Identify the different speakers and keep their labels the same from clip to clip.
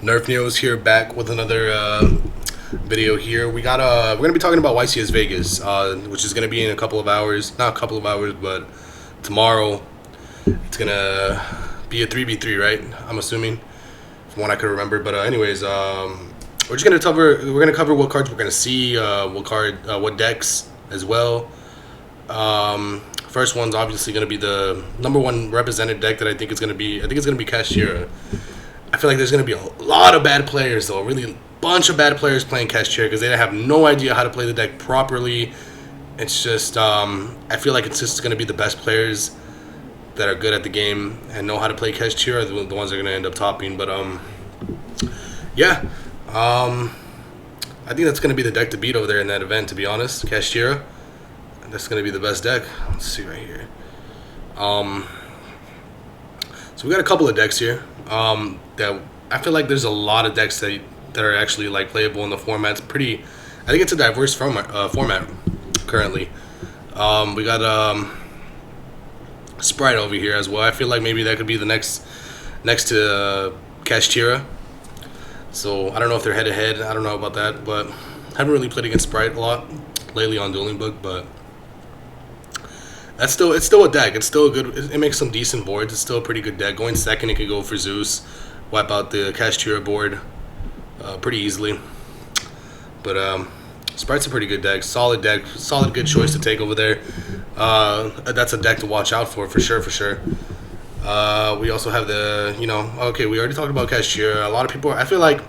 Speaker 1: NERFneros here, back with another video here. We're gonna be talking about YCS Vegas, which is gonna be in a couple of hours. Not a couple of hours, but tomorrow. It's gonna be a 3v3, right? I'm assuming, from what I could remember. But anyways, we're just gonna cover what cards we're gonna see, what decks as well. First one's obviously gonna be the number one represented deck that I think it's gonna be Kashtira. I feel like there's going to be a lot of bad players, though. Really, bunch of bad players playing Kashtira because they have no idea how to play the deck properly. It's just, I feel like it's just going to be the best players that are good at the game and know how to play Kashtira, the ones that are going to end up topping. But, yeah. I think that's going to be the deck to beat over there in that event, to be honest. Kashtira. That's going to be the best deck. Let's see right here. So we got a couple of decks here. That I feel like there's a lot of decks that are actually like playable in the format. I think it's a diverse format currently. We got Sprite over here as well. I feel like maybe that could be the next to Kashtira. So I don't know if they're head to head. I don't know about that, but I haven't really played against Sprite a lot lately on Dueling Book, but it's still a deck. It's still a good. It makes some decent boards. It's still a pretty good deck. Going second, it could go for Zeus, wipe out the Kashtira board pretty easily. But Sprite's a pretty good deck. Solid deck. Solid good choice to take over there. That's a deck to watch out for sure. We also have okay, we already talked about Kashtira. A lot of people. I feel like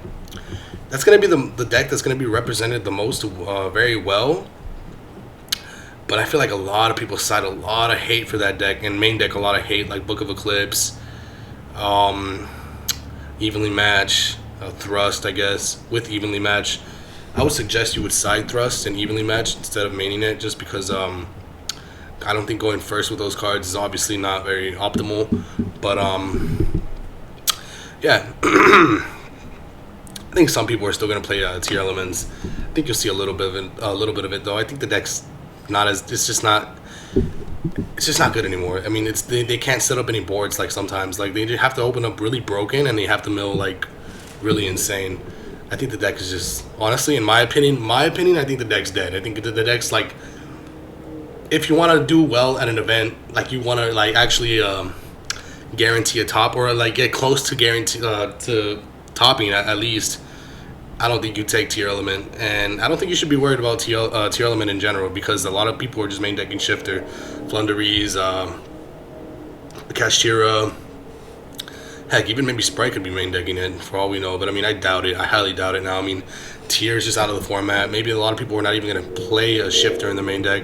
Speaker 1: that's gonna be the deck that's gonna be represented the most very well. But I feel like a lot of people cite a lot of hate for that deck, and main deck a lot of hate, like Book of Eclipse, Evenly Match, Thrust, I guess, with Evenly Match. I would suggest you would side Thrust and Evenly Match instead of maining it, just because I don't think going first with those cards is obviously not very optimal. But yeah, I think some people are still going to play Tier Elements. I think you'll see a little bit of it though. I think the deck's it's just not good anymore. I mean, they can't set up any boards like sometimes. Like they have to open up really broken and they have to mill like really insane. I think the deck is just, honestly, in my opinion, I think the deck's dead. I think the deck's like, if you want to do well at an event, like you want to like actually guarantee a top or like get close to guarantee to topping at least. I don't think you take Tier Element, and I don't think you should be worried about Tier Element in general, because a lot of people are just main decking Shifter, Flunderies, Kashtira. Heck, even maybe Sprite could be main decking it for all we know, but I mean, I doubt it. I highly doubt it now. I mean, Tier is just out of the format. Maybe a lot of people are not even going to play a Shifter in the main deck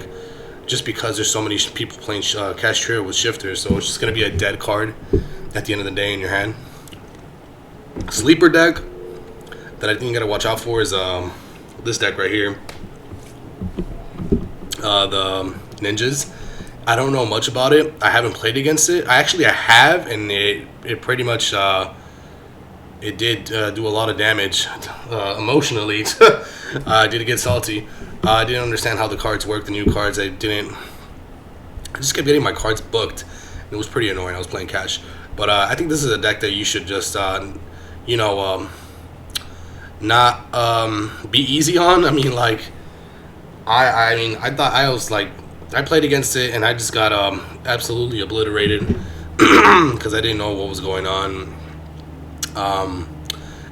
Speaker 1: just because there's so many people playing Kashtira with Shifters, so it's just going to be a dead card at the end of the day in your hand. Sleeper deck that I think you gotta watch out for is this deck right here, the Ninjas. I don't know much about it. I haven't played against it. I have, and it pretty much it did do a lot of damage emotionally. I did get salty. I didn't understand how the cards work, the new cards. I just kept getting my cards booked. It was pretty annoying. I was playing cash, but I think this is a deck that you should just not be easy on. I mean, like I played against it and I just got absolutely obliterated because I didn't know what was going on.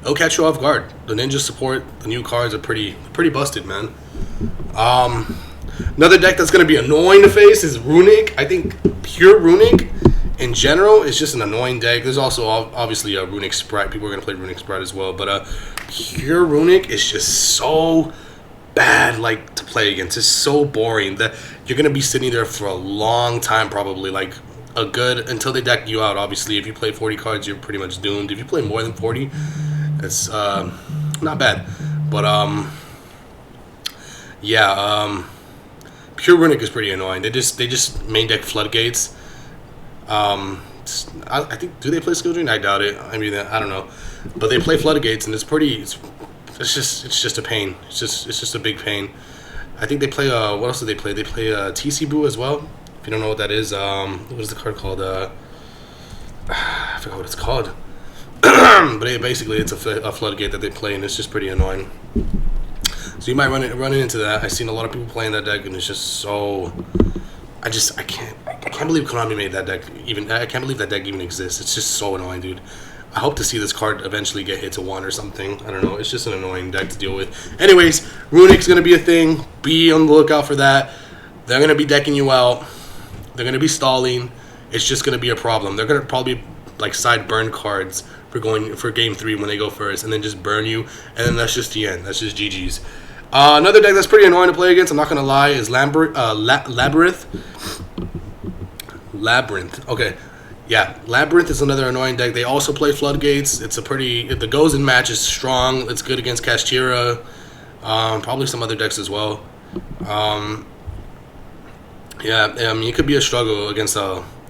Speaker 1: It'll catch you off guard. The ninja support, the new cards are pretty busted, man. Another deck that's gonna be annoying to face is Runic. I think pure Runic in general is just an annoying deck. There's also obviously a Runic Sprite. People are going to play Runic Sprite as well. But pure Runic is just so bad like to play against. It's so boring that you're going to be sitting there for a long time probably. Like until they deck you out. Obviously, if you play 40 cards, you're pretty much doomed. If you play more than 40, it's not bad. But yeah, pure Runic is pretty annoying. They just main deck Floodgates. I think, do they play Skill Drain? I doubt it. I mean, I don't know, but they play Floodgates, and it's just a pain. It's just a big pain. I think they play what else do they play? They play TC Boo as well. If you don't know what that is, what is the card called? I forgot what it's called. basically it's a floodgate that they play, and it's just pretty annoying. So you might run into that. I've seen a lot of people playing that deck, and it's just so. I can't believe Konami made that deck. I can't believe that deck even exists. It's just so annoying, dude. I hope to see this card eventually get hit to 1 or something. I don't know. It's just an annoying deck to deal with. Anyways, Runic's going to be a thing. Be on the lookout for that. They're going to be decking you out. They're going to be stalling. It's just going to be a problem. They're going to probably like side burn cards for game 3 when they go first, and then just burn you, and then that's just the end. That's just GG's. Another deck that's pretty annoying to play against, I'm not going to lie, is Labyrinth. Okay. Yeah, Labyrinth is another annoying deck. They also play Floodgates. It's a pretty... The Gozen match is strong. It's good against Kashtira. Probably some other decks as well. Yeah, I mean, it could be a struggle against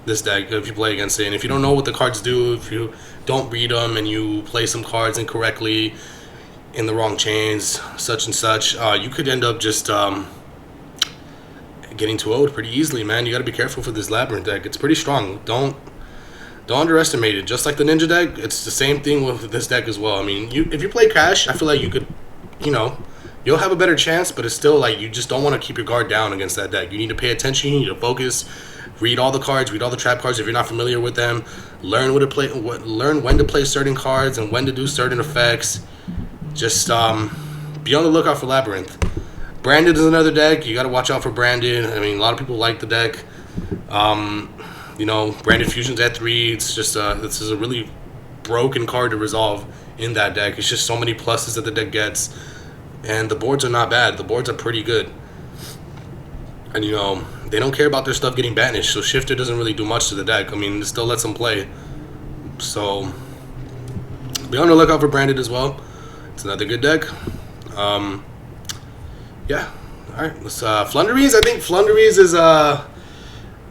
Speaker 1: this deck if you play against it. And if you don't know what the cards do, if you don't read them and you play some cards incorrectly in the wrong chains, such and such, you could end up just... getting 2-0'd pretty easily, man. You got to be careful for this Labyrinth deck. It's pretty strong. Don't underestimate it. Just like the Ninja deck, it's the same thing with this deck as well. I mean, if you play Cash, I feel like you could, you'll have a better chance, but it's still like you just don't want to keep your guard down against that deck. You need to pay attention. You need to focus. Read all the cards. Read all the trap cards if you're not familiar with them. Learn learn when to play certain cards and when to do certain effects. Just be on the lookout for Labyrinth. Branded is another deck. You got to watch out for Branded. I mean, a lot of people like the deck. Branded Fusion's at 3. It's just this is a really broken card to resolve in that deck. It's just so many pluses that the deck gets, and the boards are not bad. The boards are pretty good, and they don't care about their stuff getting banished. So Shifter doesn't really do much to the deck. I mean, it still lets them play. So be on the lookout for Branded as well. It's another good deck. Yeah. All right. Let's Flunderies. I think Flunderies is I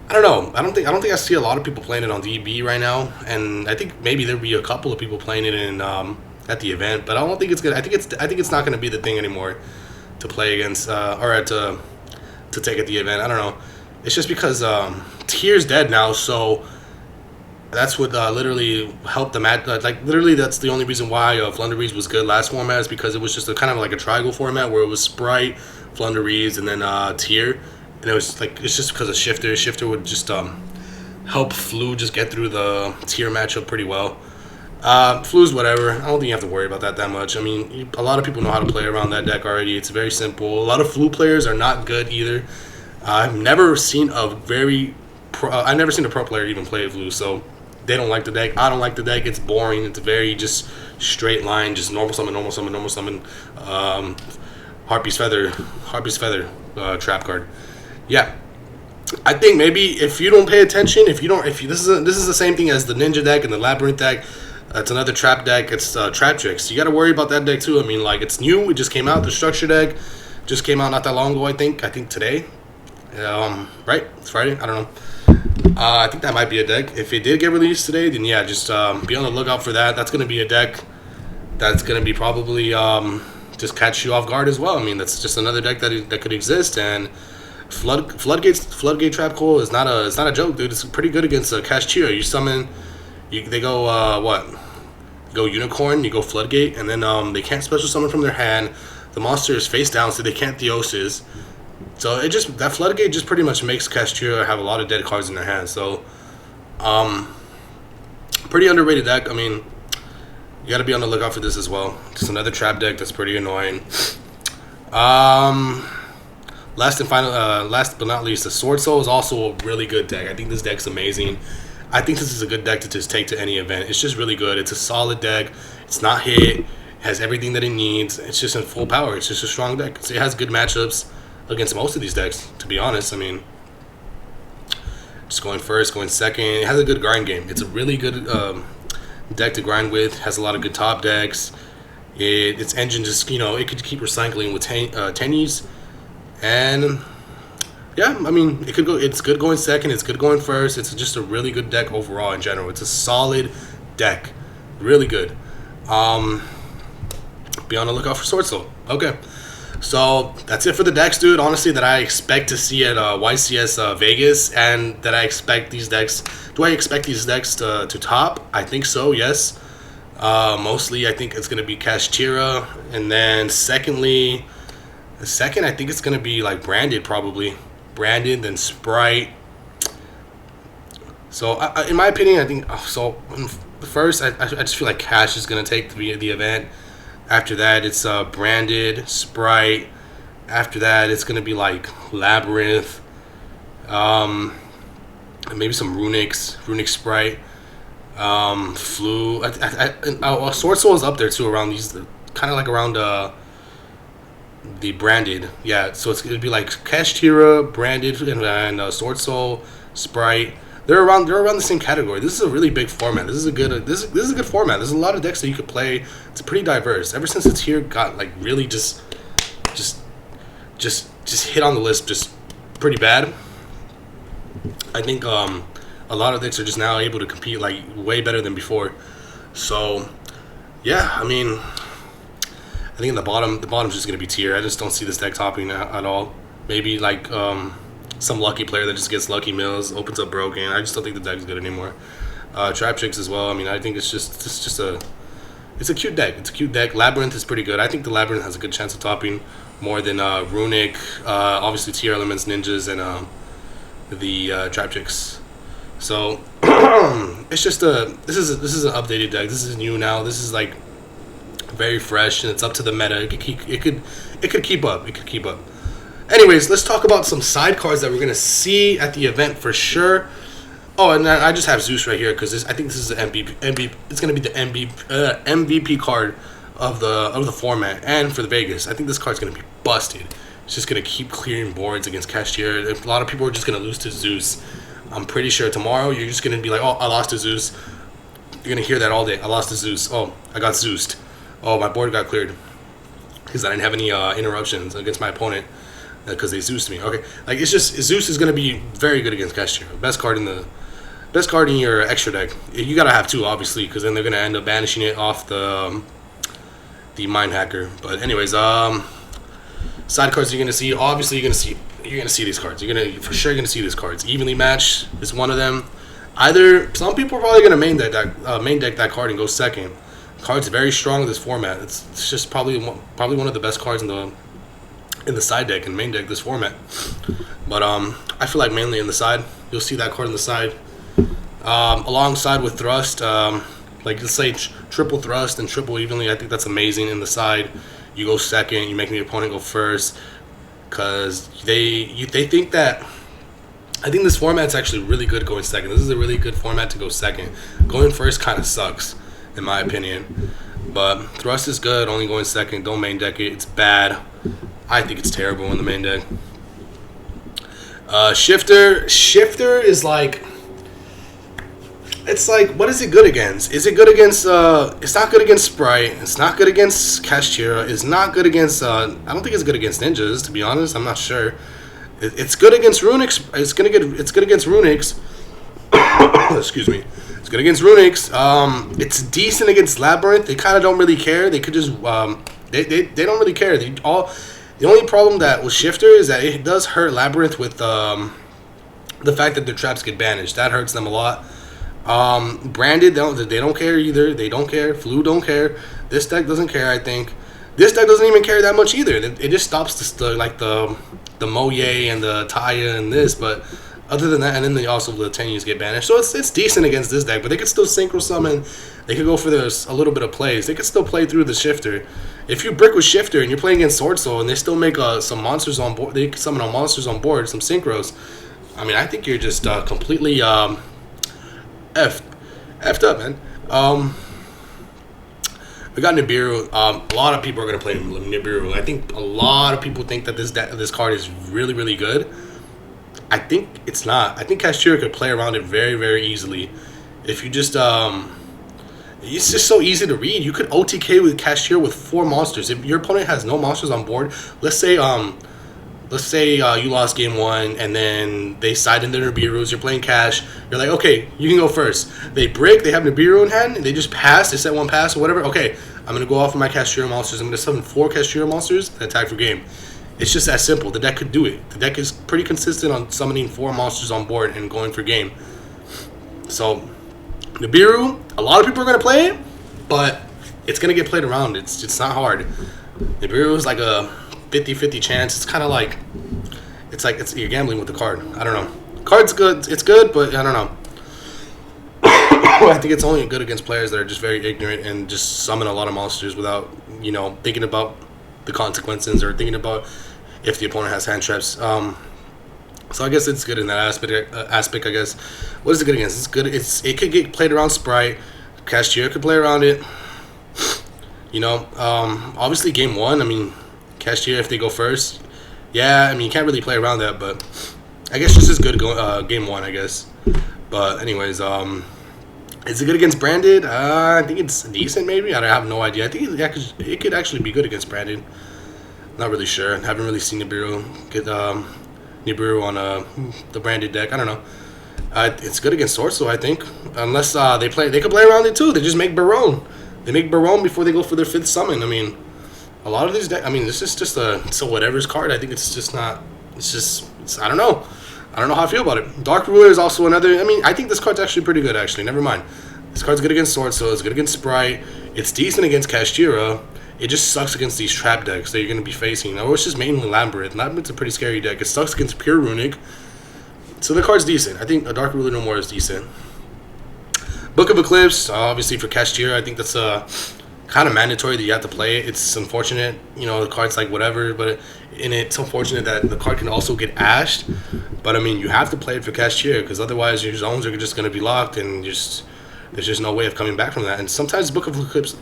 Speaker 1: don't know. I don't think I see a lot of people playing it on DB right now, and I think maybe there'll be a couple of people playing it in at the event, but I don't think it's good. I think it's not going to be the thing anymore to play against or to take at the event. I don't know. It's just because Tier's dead now, so that's what literally helped the match. Like literally, that's the only reason why Flunderies was good last format, is because it was just a kind of like a triangle format where it was Sprite, Flunderies, and then Tier. And it was like, it's just because of Shifter. Shifter would just help Flu just get through the Tier matchup pretty well. Flu's whatever. I don't think you have to worry about that much. I mean, a lot of people know how to play around that deck already. It's very simple. A lot of Flu players are not good either. I've never seen a pro player even play Flu, so they don't like the deck. I don't like the deck. It's boring. It's very just straight line, just normal summon, normal summon, normal summon. Harpy's Feather trap card. Yeah, I think maybe if you don't pay attention, this is the same thing as the Ninja deck and the Labyrinth deck. It's another trap deck. It's Trap Tricks. You got to worry about that deck too. I mean, like, it's new. It just came out. The structure deck just came out not that long ago. I think today. Right? It's Friday. I don't know. I think that might be a deck. If it did get released today, then yeah, just be on the lookout for that. That's gonna be a deck that's gonna be probably just catch you off guard as well. I mean, that's just another deck that could exist. And Floodgate Trap Coil is not a joke, dude. It's pretty good against Kashtira. You summon, they go what? You go Unicorn, you go Floodgate, and then they can't special summon from their hand. The monster is face down, so they can't Theosis. So that Floodgate just pretty much makes Kashtira have a lot of dead cards in their hand. So, pretty underrated deck. I mean, you got to be on the lookout for this as well. Just another trap deck that's pretty annoying. Last but not least, the Sword Soul is also a really good deck. I think this deck's amazing. I think this is a good deck to just take to any event. It's just really good. It's a solid deck. It's not hit. It has everything that it needs. It's just in full power. It's just a strong deck. So it has good matchups against most of these decks, to be honest. I mean, just going first, going second. It has a good grind game. It's a really good deck to grind with. It has a lot of good top decks. Its engine just, it could keep recycling with tennies. And yeah, I mean, it's good going second. It's good going first. It's just a really good deck overall in general. It's a solid deck. Really good. Be on the lookout for Sword Soul. Okay. So that's it for the decks, dude. Honestly, that I expect to see at YCS Vegas, and that I expect these decks. Do I expect these decks to top? I think so. Yes. Mostly, I think it's going to be Kashtira. And then second, I think it's going to be like Branded, probably. Branded, then Sprite. So, in my opinion, I think... So, first, I just feel like Cash is going to take the event. After that, it's Branded, Sprite. After that, it's going to be like Labyrinth. Maybe some Runic Sprite. Flu. Sword Soul is up there too, around these, kind of like around the Branded. Yeah, so it's gonna be like Kashtira, Branded, and Sword Soul, Sprite. They're around the same category. This is a really big format. This is a good format. There's a lot of decks that you could play. It's pretty diverse. Ever since it's here, got like really just hit on the list just pretty bad. I think a lot of decks are just now able to compete like way better than before. So yeah, I mean, I think in the bottom's just gonna be tier. I just don't see this deck topping at all. Maybe like some lucky player that just gets lucky mills, opens up broken. I just don't think the deck's good anymore. Trap Chicks as well. I mean, I think it's a cute deck. It's a cute deck. Labyrinth is pretty good. I think the Labyrinth has a good chance of topping more than Runic, obviously tier elements, ninjas, and the Trap Chicks. So it's just this is an updated deck. This is new now. This is like very fresh, and it's up to the meta. It could keep up. It could keep up. Anyways, let's talk about some side cards that we're gonna see at the event for sure. Oh, and I just have Zeus right here because I think this is the MVP. It's gonna be the MVP card of the format and for the Vegas. I think this card's gonna be busted. It's just gonna keep clearing boards against Kashtira. A lot of people are just gonna lose to Zeus. I'm pretty sure tomorrow you're just gonna be like, oh, I lost to Zeus. You're gonna hear that all day. I lost to Zeus. Oh, I got Zeused. Oh, my board got cleared because I didn't have any interruptions against my opponent because they Zeused me. Okay, like it's just Zeus is gonna be very good against Kashtira. Best card in your extra deck. You gotta have two, obviously, because then they're gonna end up banishing it off the Mind Hacker. But anyways, side cards you're gonna see. Obviously, you're gonna see these cards. You're gonna see these cards. Evenly Matched is one of them. Either some people are probably gonna main deck that card and go second. The card's very strong in this format. It's just probably one of the best cards in the side deck and main deck this format. But I feel like mainly in the side, you'll see that card in the side. Alongside with Thrust, like let's say triple Thrust and triple Evenly. I think that's amazing in the side. You go second, you make the opponent go first, because they think that. I think this format's actually really good going second. This is a really good format to go second. Going first kind of sucks, in my opinion. But Thrust is good, only going second. Don't main deck it. It's bad. I think it's terrible in the main deck. Shifter is like... It's like, what is it good against? Is it good against, it's not good against Sprite. It's not good against Kashtira. It's not good against, I don't think it's good against ninjas, to be honest. I'm not sure. It's good against Runics. It's good against Runics. Excuse me. It's good against Runics. It's decent against Labyrinth. They kind of don't really care. They could just, they don't really care. The only problem that with Shifter is that it does hurt Labyrinth with, the fact that their traps get banished. That hurts them a lot. Branded, they don't care either. They don't care. Flu don't care. This deck doesn't care, I think. This deck doesn't even care that much either. It just stops the Moye and the Taya and this, but other than that, and then also the Tenues get banished. So it's decent against this deck, but they could still synchro summon. They could go for a little bit of plays. They could still play through the Shifter. If you brick with Shifter and you're playing against Sword Soul and they still make some monsters on board, they summon on monsters on board, some synchros. I mean, I think you're just completely effed up, man. We got Nibiru. A lot of people are gonna play Nibiru. I think a lot of people think that this card is really, really good. I think it's not. I think Kashtira could play around it very, very easily. If you just it's just so easy to read. You could OTK with Kashtira with 4 monsters. If your opponent has no monsters on board, let's say you lost game 1 and then they side in their Nibiru's, you're playing Cash, you're like, okay, you can go first. They break, they have Nibiru in hand, and they just pass, they set 1 pass or whatever. Okay, I'm going to go off with my Kashtira monsters. I'm going to summon 4 Kashtira monsters and attack for game. It's just that simple. The deck could do it. The deck is pretty consistent on summoning 4 monsters on board and going for game. So, Nibiru, a lot of people are going to play it. but it's gonna get played around. It's not hard. Nibiru is like a 50-50 chance. It's kind of like you're gambling with the card. I don't know. Card's good. It's good, but I don't know. I think it's only good against players that are just very ignorant and just summon a lot of monsters without, thinking about the consequences or thinking about if the opponent has hand traps. So I guess it's good in that aspect. I guess. What is it good against? It's good. It could get played around Sprite. Cashier could play around it. Obviously game 1. I mean, Cashier if they go first. Yeah, I mean you can't really play around that, but I guess just as good game 1. I guess. But anyways, is it good against Branded? I think it's decent. Maybe I have no idea. I think it could actually be good against Branded. Not really sure. I haven't really seen Nibiru get Nibiru on the Branded deck. I don't know. It's good against Sorcerer, I think. Unless they could play around it too. They just make Barone. They make Barone before they go for their 5th summon. I mean, a lot of these decks. I mean, this is just a whatever's card. I think it's just not. I don't know. I don't know how I feel about it. Dark Ruler is also another. I mean, I think this card's actually pretty good. Actually, never mind. This card's good against Sorcerer. It's good against Sprite. It's decent against Kashtira. It just sucks against these trap decks that you're going to be facing. Or it's just mainly Labyrinth. Labyrinth's a pretty scary deck. It sucks against Pure Runic. So the card's decent. I think a Dark Ruler No More is decent. Book of Eclipse, obviously for Kashtira, I think that's kind of mandatory that you have to play it. It's unfortunate, the card's like whatever, but it's unfortunate that the card can also get ashed. But I mean, you have to play it for Kashtira because otherwise your zones are just going to be locked and there's just no way of coming back from that. And sometimes Book of Eclipse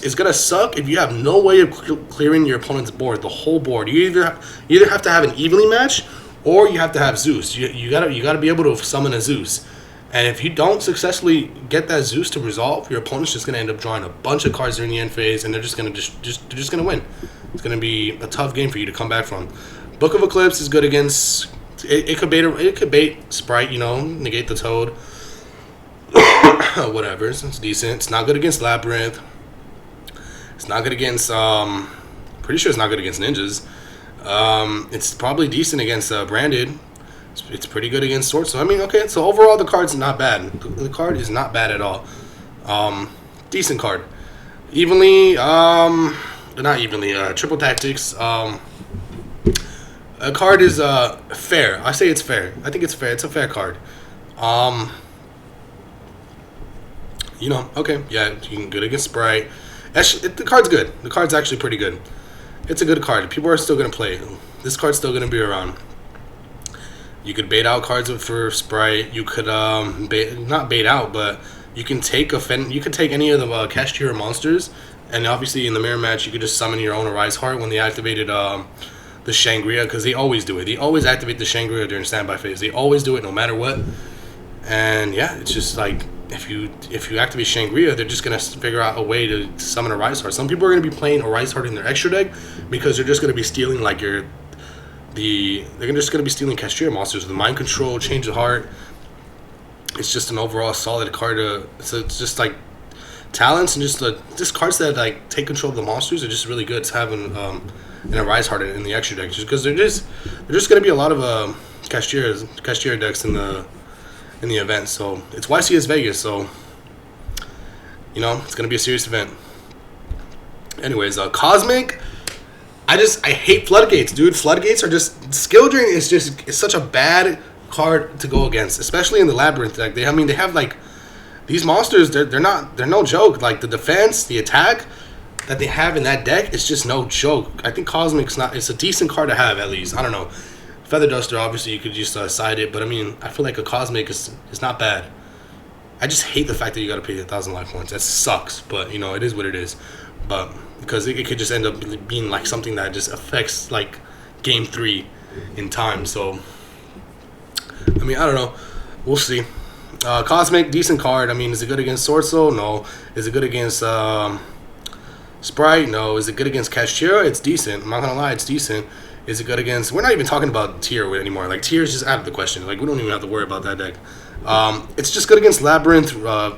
Speaker 1: is going to suck if you have no way of clearing your opponent's board, the whole board. You either have to have an evenly match or you have to have Zeus. You gotta be able to summon a Zeus. And if you don't successfully get that Zeus to resolve, your opponent's just gonna end up drawing a bunch of cards during the end phase, and they're just gonna win. It's gonna be a tough game for you to come back from. Book of Eclipse is good against. It could bait Sprite, negate the Toad. Whatever, it's decent. It's not good against Labyrinth. It's not good against. Pretty sure it's not good against ninjas. It's probably decent against Branded. It's pretty good against Sword. So I mean, okay. So overall, the card's not bad. The card is not bad at all. Decent card. Evenly, not evenly. Triple Tactics. A card is fair. I say it's fair. I think it's fair. It's a fair card. Okay. Yeah, you can good against Sprite. Actually, the card's good. The card's actually pretty good. It's a good card. People are still gonna play it. This card's still gonna be around. You could bait out cards for Sprite. You could not bait out, but you can take you could take any of the Kashtira monsters, and obviously in the mirror match you could just summon your own Arise Heart when they activated the Shangria, because they always do it. They always activate the Shangria during standby phase. They always do it no matter what. And yeah, it's just like if you activate Shangria, they're just gonna figure out a way to summon a Arise Heart. Some people are gonna be playing Arise Heart in their extra deck because they're just gonna be stealing like they're just going to be stealing Kashtira monsters with Mind Control, Change of Heart. It's just an overall solid card. So it's just like talents and just cards that like take control of the monsters are just really good to have an Arise Heart in the extra deck, just because they're just going to be a lot of Kashtira decks in the event. So it's YCS Vegas, so it's going to be a serious event. Anyways, Cosmic. I hate Floodgates, dude. Floodgates are just Skill Drain is such a bad card to go against, especially in the Labyrinth deck. They have like these monsters. They're no joke. Like the defense, the attack that they have in that deck is just no joke. I think Cosmic's it's a decent card to have at least. I don't know. Feather Duster, obviously you could just side it, but I mean I feel like a Cosmic is not bad. I just hate the fact that you got to pay 1,000 life points. That sucks, but it is what it is. But because it could just end up being like something that just affects like game 3 in time. So I mean, I don't know. We'll see. Cosmic, decent card. I mean, is it good against Sword Soul? No. Is it good against Sprite? No. Is it good against Kashtira? It's decent. I'm not gonna lie, it's decent. Is it good against? We're not even talking about tier anymore. Like tier is just out of the question. Like we don't even have to worry about that deck. It's just good against Labyrinth,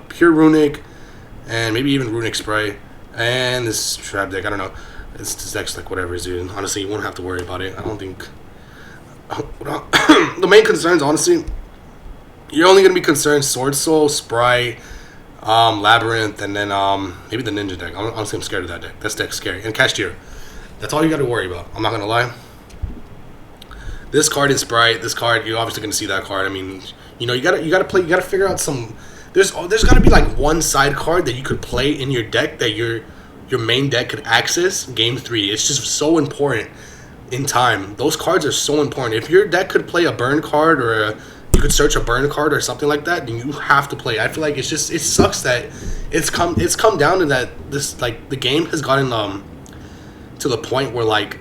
Speaker 1: Pure Runic, and maybe even Runic Sprite. And this trap deck, I don't know. This deck's like whatever, dude. Honestly, you won't have to worry about it. I don't think. The main concerns, honestly, you're only gonna be concerned Sword Soul, Sprite, Labyrinth, and then maybe the Ninja deck. Honestly, I'm scared of that deck. That deck's scary. And Cashier. That's all you got to worry about. I'm not gonna lie. This card is Sprite. This card, you're obviously gonna see that card. I mean, you know, you gotta figure out some. There's gotta be like one side card that you could play in your deck that your main deck could access game 3. It's just so important in time. Those cards are so important. If your deck could play a burn card or you could search a burn card or something like that, then you have to play. I feel like it sucks that it's come down to that. This, like, the game has gotten to the point where, like,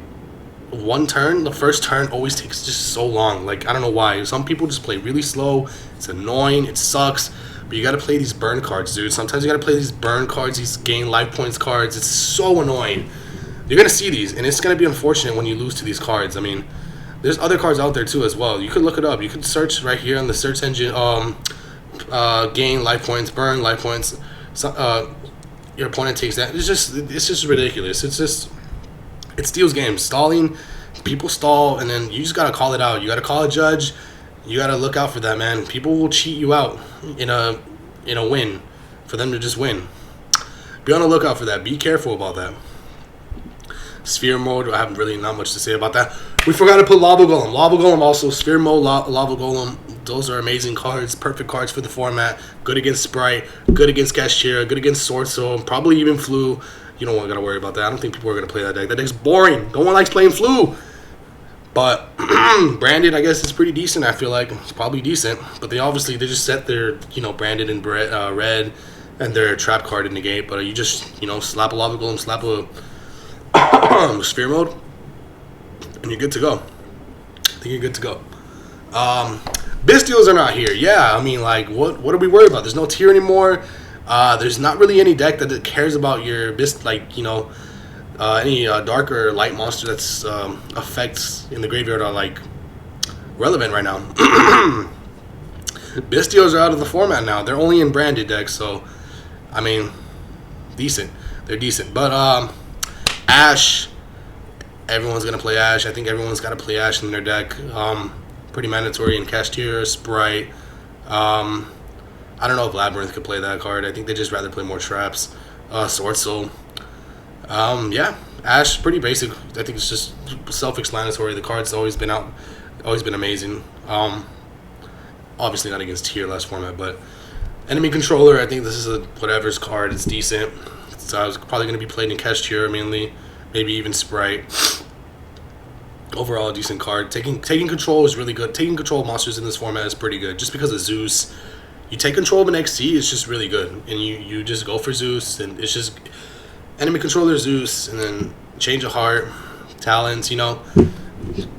Speaker 1: the first turn always takes just so long. Like, I don't know why. Some people just play really slow. It's annoying. It sucks. But you gotta play these burn cards, dude. Sometimes you gotta play these burn cards, these gain life points cards. It's so annoying. You're gonna see these, and it's gonna be unfortunate when you lose to these cards. I mean, there's other cards out there too as well. You could look it up. You could search right here on the search engine. Gain life points, burn life points. So, your opponent takes that. It's just ridiculous. It steals games. Stalling, people stall, and then you just gotta call it out. You gotta call a judge. You gotta look out for that, man. People will cheat you out in a win for them to just win. Be on the lookout for that. Be careful about that. Sphere mode, I have really not much to say about that. We forgot to put Lava Golem. Lava Golem also, Sphere mode, Lava Golem. Those are amazing cards, perfect cards for the format. Good against Sprite, good against Cashier, good against Sword Soul, probably even Flu. You don't gotta worry about that. I don't think people are gonna play that deck. That deck's boring. No one likes playing Flu. But Branded, I guess, is pretty decent. I feel like it's probably decent. But they just set their, Branded and red and their trap card in the gate. But you just, slap a Lava Golem, slap a Sphere mode, and you're good to go. I think you're good to go. Bystials are not here. Yeah, I mean, like, what are we worried about? There's no tier anymore. There's not really any deck that cares about your any dark or light monster that's effects in the graveyard are, like, relevant right now. Bystials are out of the format now. They're only in branded decks, so I mean, decent. They're decent, but Ash, everyone's gonna play Ash. I think everyone's got to play Ash in their deck. Pretty mandatory in Cashier, Sprite. I don't know if Labyrinth could play that card. I think they just rather play more traps. Sword Soul. Yeah, Ash, pretty basic. I think it's just self-explanatory. The card's always been out, always been amazing. Obviously not against tier less format, but enemy controller, I think this is a whatever's card. It's decent. So it's probably going to be played in Cashier mainly, maybe even Sprite. Overall, a decent card. Taking control is really good. Taking control of monsters in this format is pretty good. Just because of Zeus, you take control of an XC, it's just really good. And you just go for Zeus, and it's just enemy controller Zeus, and then change of heart, talents.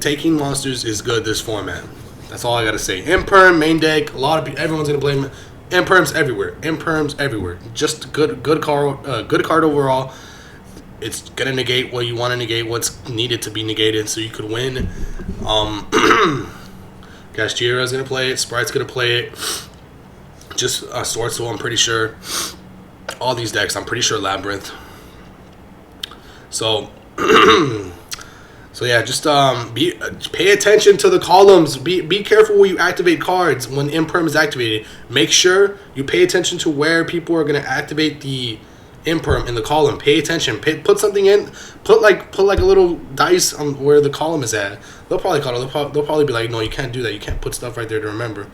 Speaker 1: Taking monsters is good this format. That's all I gotta say. Imperm main deck. Everyone's gonna play Imperms everywhere. Imperms everywhere. Just good card overall. It's gonna negate what you want to negate, what's needed to be negated, so you could win. Cashier is gonna play it. Sprite's gonna play it. Just Sword Soul, I'm pretty sure. All these decks, I'm pretty sure Labyrinth. So, yeah, just pay attention to the columns. Be careful where you activate cards when Imperm is activated. Make sure you pay attention to where people are gonna activate the Imperm in the column. Pay attention. Put something in. Put like a little dice on where the column is at. They'll probably call it. They'll probably be like, no, you can't do that. You can't put stuff right there to remember.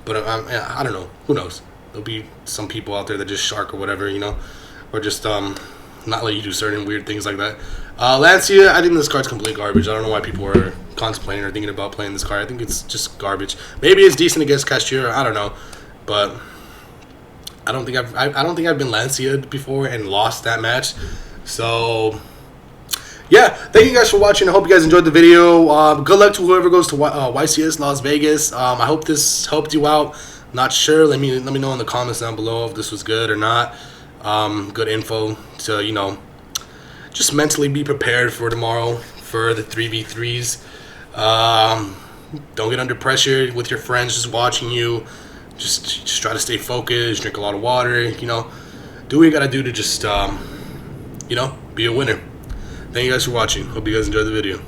Speaker 1: But I don't know. Who knows? There'll be some people out there that just shark or whatever, or just not let you do certain weird things like that. Lancia, I think this card's complete garbage. I don't know why people are contemplating or thinking about playing this card. I think it's just garbage. Maybe it's decent against Cashier. I don't know, but I don't think I've been Lancia before and lost that match. So yeah, thank you guys for watching. I hope you guys enjoyed the video. Good luck to whoever goes to YCS Las Vegas. I hope this helped you out. Not sure. Let me know in the comments down below if this was good or not. Good info to just mentally be prepared for tomorrow for the 3v3s. Don't get under pressure with your friends just watching you. Just try to stay focused, drink a lot of water, do what you gotta do to just be a winner. Thank you guys for watching. Hope you guys enjoyed the video.